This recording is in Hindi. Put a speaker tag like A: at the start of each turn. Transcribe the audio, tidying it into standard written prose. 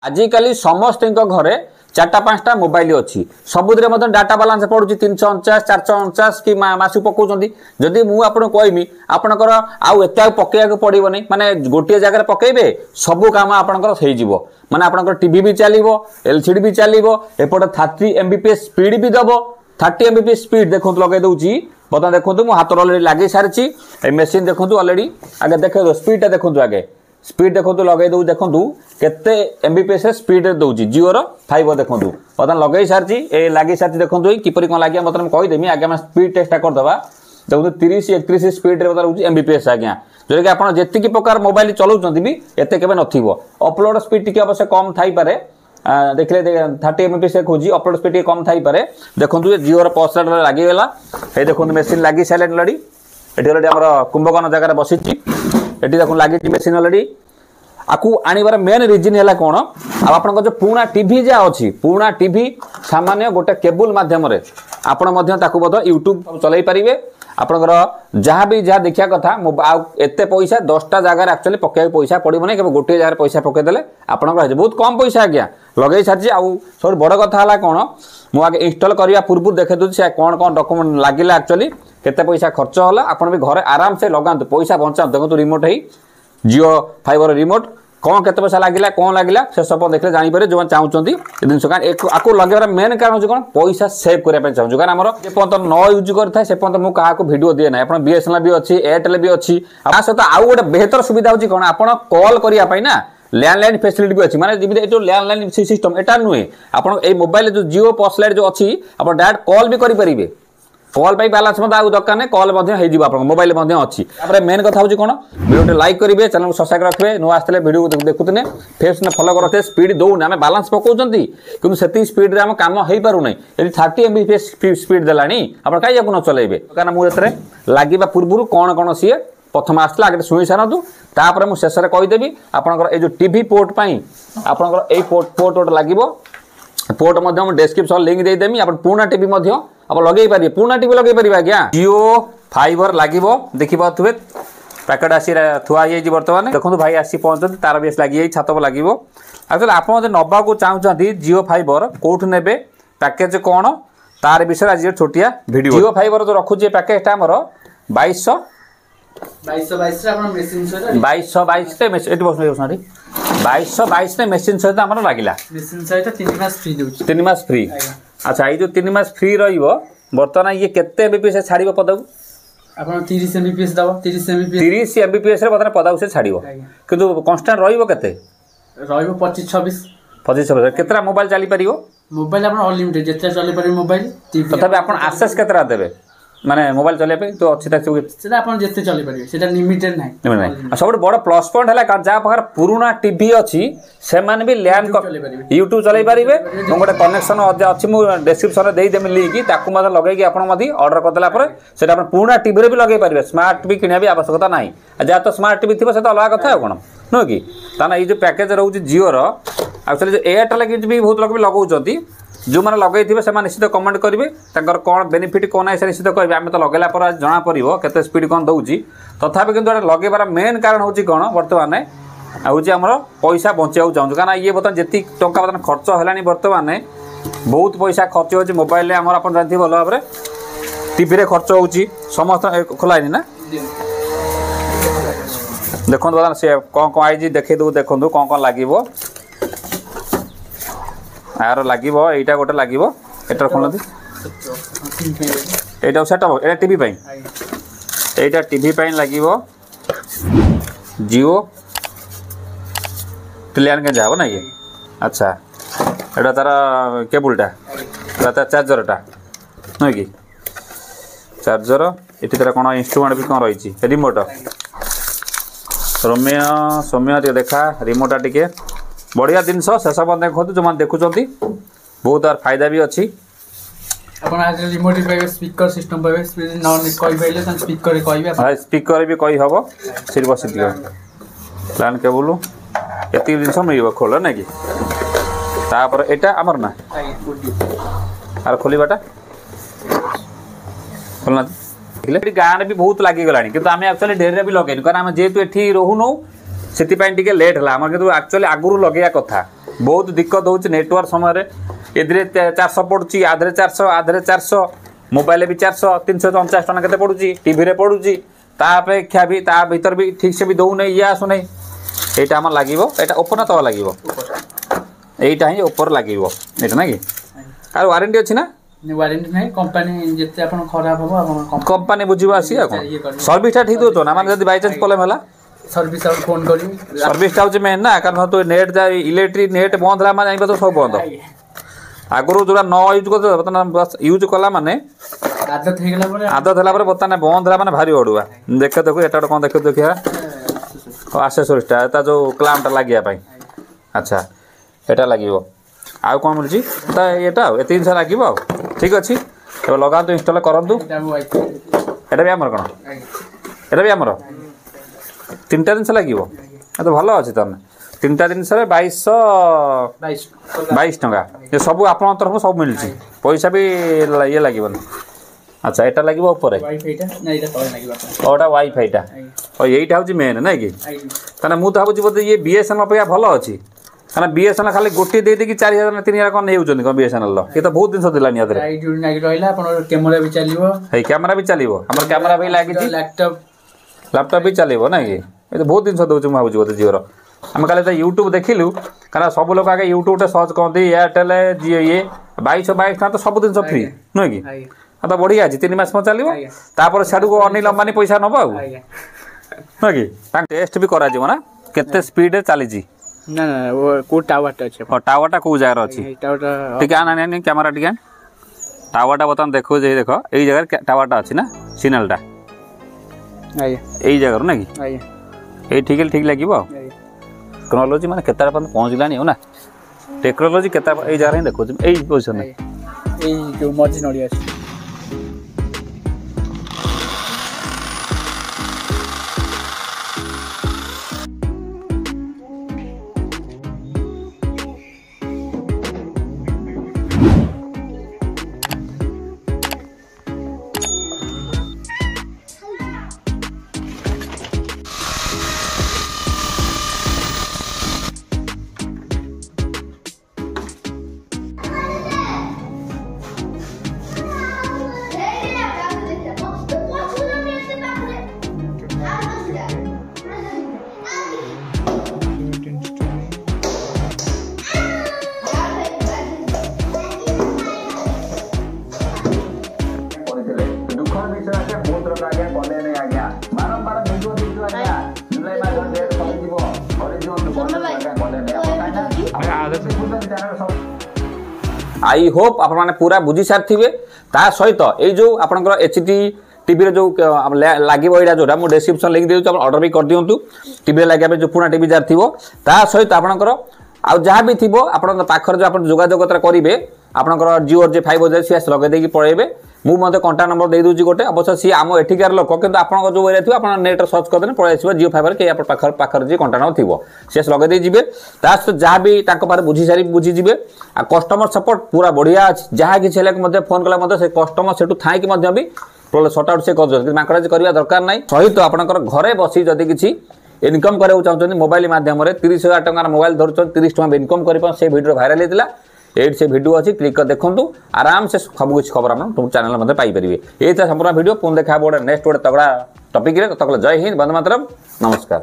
A: आजिकली समस्त घरे 4-5टा मोबाइल अच्छी सबुद डाटा बालांस पड़ुची 349 449 कि मासु पकाउछंती जदि मु आपन कहमी आपनकर आउ एते पकेया पड़ो नहीं माने गोटे जगह पकेबे सबु काम आपनकर सही जीवो माने आपनकर टीवी भी चलिबो एलसीडी भी चलिबो एपटे 30 एमबीपीएस स्पीड भी दबो 30 एमबीपीएस स्पीड देखो लगे दउची बता देखो मु हाथ ऑलरेडी लागे सारची ए मशीन देखो ऑलरेडी आगे देखे दो स्पीड देखो आगे स्पीड देखो लगे दउ देखो केते एमबीपीएस स्पीड दउची जियो रो 5 देखो बता लगे सारची ए लागे सारची देखो किपरि कोन लागिया मतलब कहि देमी आगे हम स्पीड टेस्ट कर दबा देखो 30 31 स्पीड रे बता रहउची एमबीपीएस आज्ञा जो कि आपण जेति की प्रकार मोबाइल चलाउचंती भी एते केबे नथिबो अपलोड स्पीड टिके अवश्य कम थाई पारे देखले 30 एमबीपीएस खोजी अपलोड स्पीड कम थाई पारे देखो जियो रो पोस्टर लागी गेला हे देखो मशीन लागी साइलेंट लडी एठी ऑलरेडी हमर कुंभकर्ण जगह बसिची एठी देखो लागी मशीन ऑलरेडी आकु आनिबार मेन रीजन हैला कोन आपन जो पुराना टीवी जा अछि पुराना टीवी सामान्य गोटे केबल माध्यम रे आपण मध्य ताकु बद यूट्यूब चलाई परिबे आपनकर जहाँ भी जहाँ देखिया कथा एते पैसा 10टा जगह एक्चुअली पके पैसा पड़ो ना केवल गोटे जगह पैसा पकईदे आपंकर बहुत कम पैसा आज्ञा लगे सारी आउ सब बड़ कथा है कौन मुझे इंस्टॉल करने पूर्व देखे दूसरी कौन कौन डॉक्यूमेंट लगे एक्चुअली केते पैसा खर्च है आपन भी घरे आराम से लगातु पैसा बचा देखो रिमोट ही जियो फाइबर रिमोट कौन केते पैसा लगे कौन लगे से सब देखले जापर जो चाहते जिन आपको लगे मेन कारण हूँ कौन पैसा सेव करने चाहूँ कारण आम जेपर्त न यूज करता से पर्यटन मुझे क्या वीडियो दिए ना आप बीएसएनएल भी अच्छी एयरटेल भी अच्छी सहित आउ गोटे बेहतर सुविधा होची कौन आप कॉल करने ना लैंडलाइन फैसिलिटी भी अच्छी माने जमी जो लैंडलाइन सिस्टम एटा नुहे आप मोबाइल जो जियो पोस्टलाइट जो अच्छी आप डायरेक्ट कॉल भी करेंगे कॉल पाई बैलेंस दरकार नहीं कॉल मोबाइल अच्छी मेन कथा हूँ कौन वीडियो लाइक करेंगे चैनल को सब्सक्राइब रखिए नुआ आसते वीडियो देखुते फेस फॉलो करते स्पीड दौने आम बालांस पकाउं कि से स्पीड आम कम हो पार ना यदि 30 एमबीपीएस स्पीड देलानी आप कहीं न चलेबे कारण मुझे लगे पूर्व कौन कौन सी प्रथम आसला आगे शुणी सारतु तापर मुझे शेष में कहीदेवी आपंकर जो टीवी पोर्ट आपंकर पोर्ट गोटे लगे पोर्ट डिस्क्रिप्शन लिंक देदेमी आप पुराना टीवी आप लगे पारे पुराना टीवी लगे पारे आज्ञा जियो फाइबर लगे देखी पारे पैकेट आसी थुआ बर्तमान देखो भाई आसी पहुँचते तार भी लगे छात लगे एक्चुअली आप नवा को चाहते जियो फाइबर कौट ने पैकेज कौन तार विषय आज छोटिया वीडियो जियो फाइबर जो रखुचे पैकेजटा आमर 2222 मेसीन सहित आम लगे 3 मास फ्री अच्छा ये जो 3 मास फ्री बर्तमान ये केते एमबीपीएस छाड़ो पदक
B: आप 30 एमबीपीएस दब
A: 30 एमबीपीएस बर्तमान पदक से छाड़ो किंतु कांस्टेंट रहिबो 25-26 केतरा मोबाइल चली पारिबो
B: मोबाइल आप अनलिमिटेड जिते चली पारे मोबाइल
A: तथापि आप एक्सेस केतरा देबे माने मोबाइल चले तो अच्छी
B: सेटा अपन जेते चले पारे सेटा लिमिटेड नाही
A: सब बड़ प्लस पॉइंट है जहाँ पाखर पुराना टीवी अच्छी से माने भी लैंड यूट्यूब चलाई पारे गोटे कनेक्शन अच्छी मुझे डिस्क्रिप्शन में देदेमी लिंक ताकू लगे ऑर्डर करदेला से पुराना टीवी भी लगे पारे स्मार्ट टीवी किना भी आवश्यकता ना जहाँ तो स्मार्ट टीवी थी से अलग कथा कौन नुह कि ताना ये जो पैकेज रोचे जियो एक्चुअली जो एयरटेल भी बहुत लोग भी लगाऊँ जो मैंने लगे से निश्चित कमेंट करेंगे कौन बेनिफिट कौन है निश्चित करेंगे आम तो लगेला पर जना पड़ो केते स्पीड कौन दूसरी तथापि किंतु लगेबार मेन कारण हूँ कौन बर्तमान हूँ आम पैसा बचाऊ चाहूँ कारण ये बर्तमान जी टंका बर्तमान खर्च है बर्तमान बहुत पैसा खर्च हो मोबाइल आम आप जानते भल भाव में टीवी खर्च हो समस्त खोलानी ना देखो बर्तमान सी कौन कौन आई देखो देखो कौन कौन लगे यार लगे यहाँ गोटे लगे एटर खोलती यहाँ सेटअप ये टीवी यहाँ टीवी लगे जियो टिलियन के जाब ना ये अच्छा यहाँ तार केबुलटा तार चार्जरटा नुह कि चार्जर ये तार कौन इंस्ट्रुमेंट भी कौन रही रिमोट सौम्य देखा रिमोटा टिके बढ़िया जिनस शेष देखो जो मैंने देखुं बहुत तार फायदा भी अच्छी
B: रिमोट पाइबे स्पीकर सिस्टम पाइबे
A: स्पीकर भी कही हम सिर्फ बस लैंड केबल ये जिन मिल खोल ना कि तापर एटा आमर ना आर खोलवाटा खोलना गाँव भी बहुत लगे गला कि आम एक्चुअली ढेर भी लगे कारण आम जेहेतु ये रोहून से लेट है आम कि एक्चुअली आगुरी लगे कथा बहुत दिक्कत हो नेटवर्क समय एदे 400 पड़ुची आधे 400 आधे 400 मोबाइल भी 400 349 टका के पड़ुची टीवी रे पड़ुची अपेक्षा भी ता भीतर भी ठीक से भी दौन ये आसुना यहाँ आम लगे यहाँ ओपर ना तला लगे यहाँ ही ऊपर लगे ये ना कि आर वारंटी अच्छी ना
B: वारंटी नहीं कंपनी जिते आपण खराब हो आपण
A: कंपनी बुझिबा आसी सर्विसटा ठीक दो ना माने जदी बाय चांस प्रॉब्लम हला
B: सर्विस आउट फोन करी
A: सर्विसटा होचे मेन ना कारण तो नेट जा इलेक्ट्रिक नेट बंद हला माने तो सब बंद आगुरु जोरा न यूज करते बर्तमान बस यूज कला माने
B: आदत
A: हेला पर बर्तमान बंद हला माने भारी ओडुआ देखो एटा कोन देखिया एक्सेसरीटा एटा जो क्लैम्पटा लागिया पाई अच्छा एटा लागिवो आउ कौन मिलूँ तो यहाँ ये जिन लगे ठीक अच्छे तो लगा इनस्टल करूँ यहाँ भी आमर कौन यहाँ भी आमर 3टा जिन लगे तो भल अच्छे तरह 3टा जिनस 22 टका ये सब आप तरफ सब मिलूँ पैसा भी ये लगे अच्छा यहाँ लगे ऊपर वाईफाईटा और यहीटा हूँ मेन ना कि मुझे भावी बोधे ये बीएसएनएल अपेक्षा भल अच्छी कहना बीएसएनएल खाली गोटे दे देकी 4000 3000 कौन नहीं कौन बीएसएनएल ये तो बहुत दिन दिलानी
B: कैमरा भी चलो
A: कैमरा भी चलो आम कैमरा भी लगी लैपटॉप भी चलो ना कि ये तो बहुत दिन दूसरी मुझे बोधे जिओर आम कल यूट्यूब देखिलु कहीं सब लोग आगे यूट्यूब सर्च करते एयरटेल जिओ ये 22 टका तो सब दिन फ्री नुह कि तो बढ़िया अच्छे 3 मास चलो तापर सियाड़ू अनिल अंबानी पैसा नब नुह कि टेस्ट भी करा केते स्पीड चली
B: ना ना वो को टावरटा अछि
A: टावरटा को जगह अछि ठीक आना कैमरा ठीक टावरटा बर्तमान देखो जे देखो एई जगह टावरटा अछि ना सिग्नलटा एई जगह ना कि एई ठीक लागिबो टेक्नोलॉजी माने केतार पन पहुंच लानी हो ना टेक्नोलॉजी केतार एई जगह देखो एई पोजीशन
B: एई जो मजी नडी अछि
A: आई होप आप पूरा बुझी सारी ता सहित ये जो आपंकर एचडी टीवी जो लगे यहाँ जोटा मुझे डिस्क्रिप्शन लिंक दे ऑर्डर भी कर दिंतु टीवी लगे जो पुणा टीवी जार थी ता सहित आपंकर आ जहाँ भी थी पाखर जो आप जोगाजोग करेंगे आपंकर जिओ जे 5000 सी लगे पड़े मुझे कंटाक्ट नंबर दे दूसरी गोटे अवश्य सी आम एठिकार लोक कि आप जो एरिया थी आप नेट सर्च करदे पड़े आस जिओ फाइबर के पाखर जी कंटाक्ट नंबर थी सी लगे जी सहित जहाँ भी बुझी सारी बुझीजे आ कस्टमर सपोर्ट पूरा बढ़िया अच्छे जहाँ कि फोन कला से कस्टमर से थी भी सर्ट आउट से करमाकड़ा करवा दरकार ना सहित आपंकर घरे बसी जदि किसी इनकम कराया चाहते मोबाइल मध्यम 30,000 टकर मोबाइल धर 30 टका इनकम कर से वीडियो भाइराल होता ये से वीडियो अच्छी क्लिक कर देखूँ आराम से सब कुछ खबर आप चैनल मध्य पाइपर ये संपूर्ण वीडियो पुनः देखा गोटे नेक्स्ट गोटे तगड़ा टपिक तक जय हिंद वंदे मातरम नमस्कार।